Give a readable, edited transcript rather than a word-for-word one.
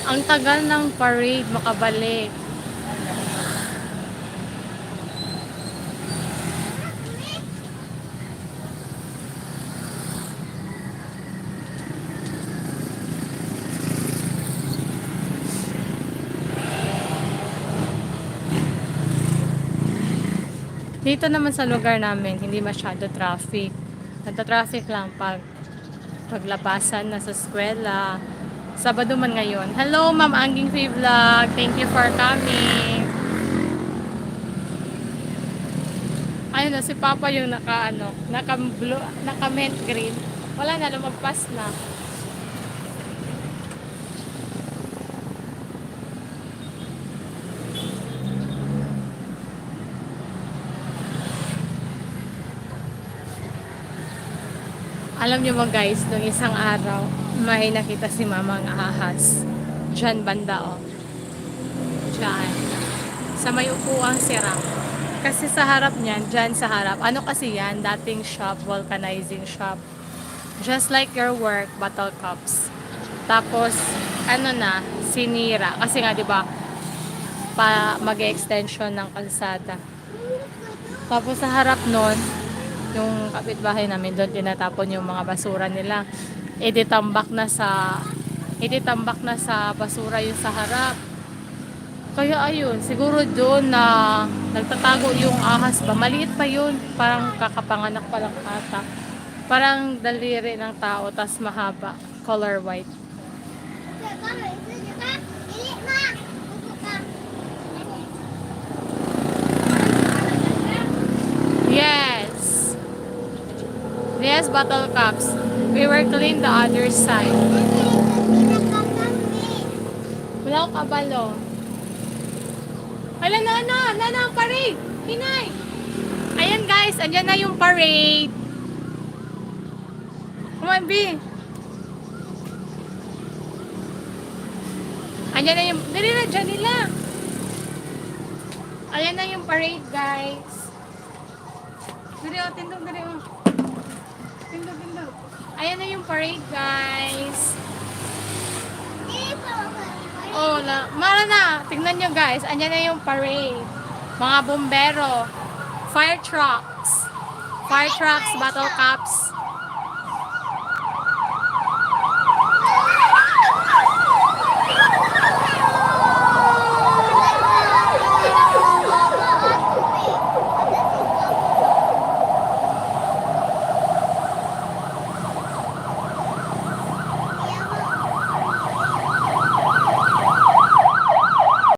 Ang tagal ng parade makabalik. Dito naman sa lugar namin, hindi masyado traffic. Nagta-traffic lang paglabasan na sa eskwela. Sabado man ngayon. Hello, Ma'am Anging Free Vlog. Thank you for coming. Ayun na, si Papa yung naka-mint green. Wala na, lumagpas na. Alam niyo mo guys, nung isang araw, may nakita si Mamang ahas. Diyan banda oh. Diyan. Sa may upuang sira. Kasi sa harap niyan, diyan sa harap. Ano kasi yan? Dating shop, vulcanizing shop. Just like your work, bottle cups. Tapos, ano na, sinira. Kasi nga, di ba, mag-extension ng kalsada. Tapos sa harap nun, yung kapitbahay namin doon tinatapon yung mga basura nila. Ititambak na sa basura yung sa harap. Kaya ayun, siguro doon na nagtatago yung ahas ba. Maliit pa yun, parang kakapanganak pa lang ata. Parang daliri ng tao, tas mahaba, color white. Yes. Yes, bottle cups. We were clean the other side. Wala akong kabalo. Hala, nana, ang parade. Hinay. Ayan guys, andyan na yung parade. Come on, B. Andyan na yung, dali na, dyan nila. Ayan na yung parade guys. Dali o, tindog. Tindog. Ayan na yung parade, guys. Oh, mara na. Tingnan nyo, guys. Ayan na yung parade. Mga bombero. Fire trucks, bottle cups.